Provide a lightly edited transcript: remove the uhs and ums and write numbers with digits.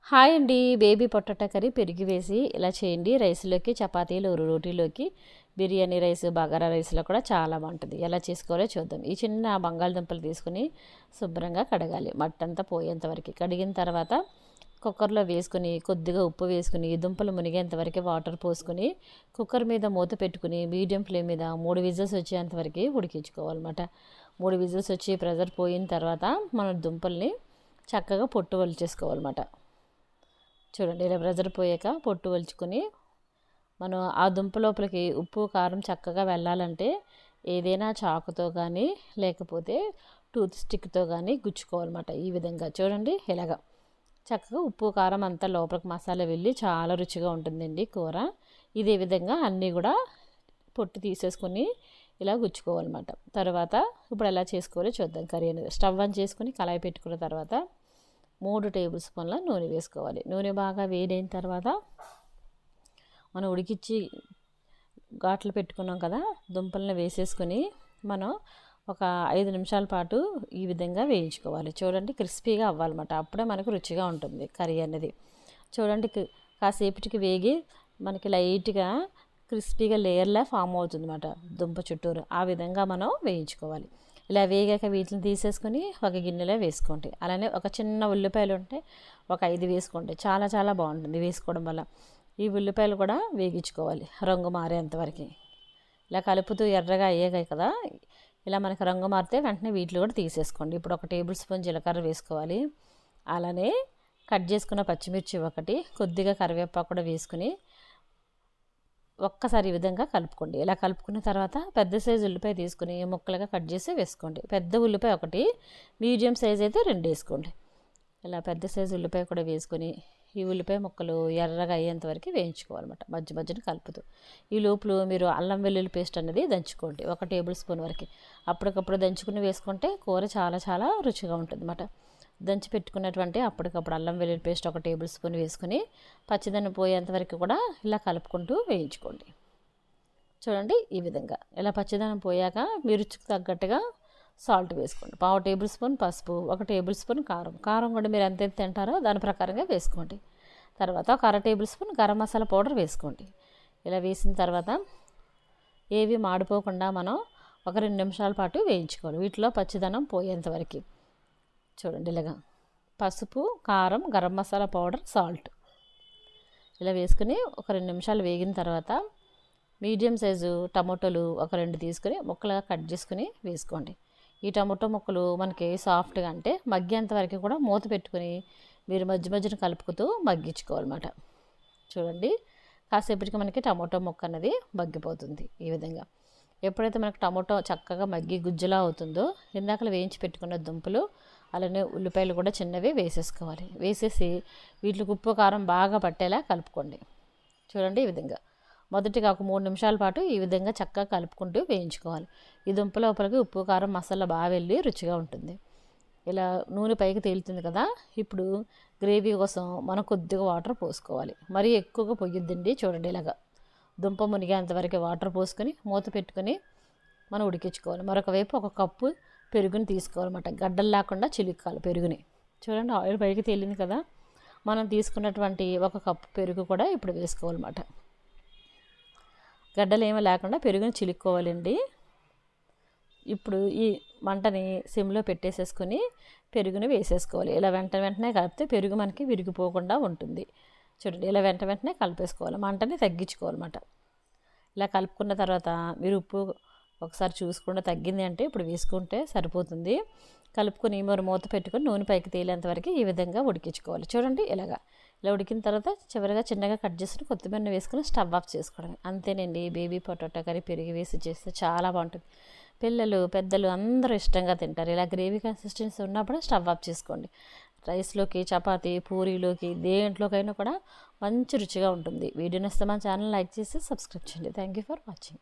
Hi అండి. Baby potato curry పెరిగి వేసి ఇలా చేయండి. రైస్లోకి, చపాతీలు, రోటీలోకి, బిర్యానీ రైస్, బగారా రైస్లో కూడా చాలా బాగుంటుంది. ఎలా చేసుకోవాలో చూద్దాం. ఈ చిన్న బంగాళదుంపలు తీసుకుని శుభ్రంగా కడగాలి, మట్టంతా పోయేంత వరకు. కడిగిన తర్వాత కుక్కర్లో వేసుకుని కొద్దిగా ఉప్పు వేసుకుని దుంపలు మునిగేంత వరకు వాటర్ పోసుకుని కుక్కర్ మీద మూత పెట్టుకుని మీడియం ఫ్లేమ్ మీద 3 విజిల్స్ వచ్చేంత వరకు ఉడికించుకోవాలన్నమాట. 3 విజిల్స్ వచ్చి ప్రెజర్ పోయిన తర్వాత మన దుంపల్ని చక్కగా పొట్టు వలిచేసుకోవాలన్నమాట. చూడండి, ఇలా ప్రెజర్ పోయాక పొట్టు వలుచుకొని మనం ఆ దుంప లోపలికి ఉప్పు కారం చక్కగా వెళ్ళాలంటే ఏదైనా చాకుతో కానీ లేకపోతే టూత్ స్టిక్తో కానీ గుచ్చుకోవాలన్నమాట. ఈ విధంగా చూడండి, ఇలాగా చక్కగా ఉప్పు కారం అంతా లోపలికి మసాలా వెళ్ళి చాలా రుచిగా ఉంటుందండి కూర. ఇదే విధంగా అన్నీ కూడా పొట్టు తీసేసుకొని ఇలా గుచ్చుకోవాలన్నమాట. తర్వాత ఇప్పుడు ఎలా చేసుకోవాలో చూద్దాం. కర్రీ అనేది స్టవ్ ఆన్ చేసుకొని కళాయి పెట్టుకున్న తర్వాత 3 టేబుల్ స్పూన్ల నూనె వేసుకోవాలి. నూనె బాగా వేడైన తర్వాత మనం ఉడికిచ్చి ఘాట్లు పెట్టుకున్నాం కదా, దుంపలను వేసేసుకొని మనం ఒక 5 నిమిషాల పాటు ఈ విధంగా వేయించుకోవాలి. చూడండి, క్రిస్పీగా అవ్వాలన్నమాట. అప్పుడే మనకు రుచిగా ఉంటుంది కర్రీ అనేది. చూడండి, కాసేపటికి వేగి మనకి లైట్గా క్రిస్పీగా లేయర్లా ఫామ్ అవుతుంది అన్నమాట దుంప చుట్టూరు. ఆ విధంగా మనం వేయించుకోవాలి. ఇలా వేగాక వీటిని తీసేసుకొని ఒక గిన్నెలో వేసుకోండి. అలానే ఒక చిన్న ఉల్లిపాయలు ఉంటే ఒక 5 వేసుకోండి. చాలా చాలా బాగుంటుంది వేసుకోవడం వల్ల. ఈ ఉల్లిపాయలు కూడా వేగించుకోవాలి రంగు మారేంతవరకు. ఇలా కలుపుతూ ఎర్రగా అయ్యాయి కదా, ఇలా మనకి రంగు మారితే వెంటనే వీటిలో కూడా తీసేసుకోండి. ఇప్పుడు ఒక టేబుల్ స్పూన్ జీలకర్ర వేసుకోవాలి. అలానే కట్ చేసుకున్న పచ్చిమిర్చి ఒకటి, కొద్దిగా కరివేపాకు కూడా వేసుకుని ఒక్కసారి ఈ విధంగా కలుపుకోండి. ఇలా కలుపుకున్న తర్వాత పెద్ద సైజు ఉల్లిపాయ తీసుకుని ముక్కలుగా కట్ చేసి వేసుకోండి. పెద్ద ఉల్లిపాయ ఒకటి, మీడియం సైజ్ అయితే 2 వేసుకోండి. ఇలా పెద్ద సైజు ఉల్లిపాయ కూడా వేసుకొని ఈ ఉల్లిపాయ ముక్కలు ఎర్రగా అయ్యేంత వరకు వేయించుకోవాలన్నమాట, మధ్య మధ్యన కలుపుతూ. ఈ లోపల మీరు అల్లం వెల్లుల్లి పేస్ట్ అనేది దంచుకోండి, 1 టేబుల్ స్పూన్ వరకు. అప్పటికప్పుడు దంచుకుని వేసుకుంటే కూర చాలా చాలా రుచిగా ఉంటుంది అన్నమాట. దంచి పెట్టుకున్నటువంటి అప్పటికప్పుడు అల్లం వెల్లుల్లి పేస్ట్ 1 టేబుల్ స్పూన్ వేసుకుని పచ్చిదనం పోయేంత వరకు కూడా ఇలా కలుపుకుంటూ వేయించుకోండి. చూడండి, ఈ విధంగా ఇలా పచ్చిదనం పోయాక మీ రుచికి తగ్గట్టుగా సాల్ట్ వేసుకోండి. 1/2 టేబుల్ స్పూన్ పసుపు, 1 టేబుల్ స్పూన్ కారం కూడా మీరు ఎంత తింటారో దాని ప్రకారంగా వేసుకోండి. తర్వాత ఒక 1/2 table spoon garam masala powder వేసుకోండి. ఇలా వేసిన తర్వాత ఏవి మాడిపోకుండా మనం ఒక 2 నిమిషాల పాటు వేయించుకోవాలి, వీటిలో పచ్చిదనం పోయేంత వరకు. చూడండి, ఇలాగా పసుపు, కారం, గరం మసాలా పౌడర్, సాల్ట్ ఇలా వేసుకుని ఒక 2 నిమిషాలు వేగిన తర్వాత మీడియం సైజు టమాటోలు ఒక 2 తీసుకుని ముక్కలుగా కట్ చేసుకుని వేసుకోండి. ఈ టమాటో ముక్కలు మనకి సాఫ్ట్గా అంటే మగ్గేంత వరకు కూడా మూత పెట్టుకుని మీరు మధ్య మధ్యన కలుపుకుతూ మగ్గించుకోవాలన్నమాట. చూడండి, కాసేపటికి మనకి టమాటో ముక్క అనేది మగ్గిపోతుంది. ఈ విధంగా ఎప్పుడైతే మనకు టమాటో చక్కగా మగ్గి గుజ్జులా అవుతుందో ఇందాకలు వేయించి పెట్టుకున్న దుంపలు అలానే ఉల్లిపాయలు కూడా చిన్నవి వేసేసుకోవాలి. వేసేసి వీటికి ఉప్పు కారం బాగా పట్టేలా కలుపుకోండి. చూడండి, ఈ విధంగా మొదటిగా ఒక 3 నిమిషాల పాటు ఈ విధంగా చక్కగా కలుపుకుంటూ వేయించుకోవాలి. ఈ దుంప లోపలికి ఉప్పు కారం మసాలా బాగా వెళ్ళి రుచిగా ఉంటుంది. ఇలా నూనె పైకి తేలుతుంది కదా, ఇప్పుడు గ్రేవీ కోసం మనం కొద్దిగా వాటర్ పోసుకోవాలి. మరీ ఎక్కువగా పొయ్యొద్దండి. చూడండి, ఇలాగా దుంప మునిగేంతవరకు వాటర్ పోసుకొని మూత పెట్టుకొని మనం ఉడికించుకోవాలి. మరొక వైపు 1 కప్పు పెరుగుని తీసుకోవాలన్నమాట. గడ్డలు లేకుండా చిలుక్కాలి పెరుగుని. చూడండి, ఆయిల్ పైకి తేలింది కదా, మనం తీసుకున్నటువంటి 1 కప్పు పెరుగు కూడా ఇప్పుడు వేసుకోవాలన్నమాట. గడ్డలు ఏమీ లేకుండా పెరుగుని చిలుక్కోవాలండి. ఇప్పుడు ఈ మంటని సిమ్లో పెట్టేసేసుకొని పెరుగుని వేసేసుకోవాలి. ఇలా వెంటనే కలిపితే పెరుగు మనకి విరిగిపోకుండా ఉంటుంది. చూడండి, ఇలా వెంటనే కలిపేసుకోవాలి, మంటని తగ్గించుకోవాలన్నమాట. ఇలా కలుపుకున్న తర్వాత మీరు ఉప్పు ఒకసారి చూసుకుండా తగ్గింది అంటే ఇప్పుడు వేసుకుంటే సరిపోతుంది. కలుపుకొని మరి మూత పెట్టుకొని నూనె పైకి తేలేంత వరకు ఈ విధంగా ఉడికించుకోవాలి. చూడండి, ఇలా ఉడికిన తర్వాత చివరిగా చిన్నగా కట్ చేసుకుని కొత్తిమీర వేసుకుని స్టవ్ ఆఫ్ చేసుకోవడమే. అంతేనండి, బేబీ పొటాటో కర్రీ పెరిగి వేసి చేస్తే చాలా బాగుంటుంది. పిల్లలు పెద్దలు అందరూ ఇష్టంగా తింటారు. ఇలా గ్రేవీ కన్సిస్టెన్సీ ఉన్నప్పుడు స్టవ్ ఆఫ్ చేసుకోండి. రైస్లోకి, చపాతీ, పూరీలోకి, దేంట్లోకైనా కూడా మంచి రుచిగా ఉంటుంది. వీడియో నచ్చితే మన ఛానల్ లైక్ చేసి సబ్స్క్రైబ్ చేయండి. Thank you for watching.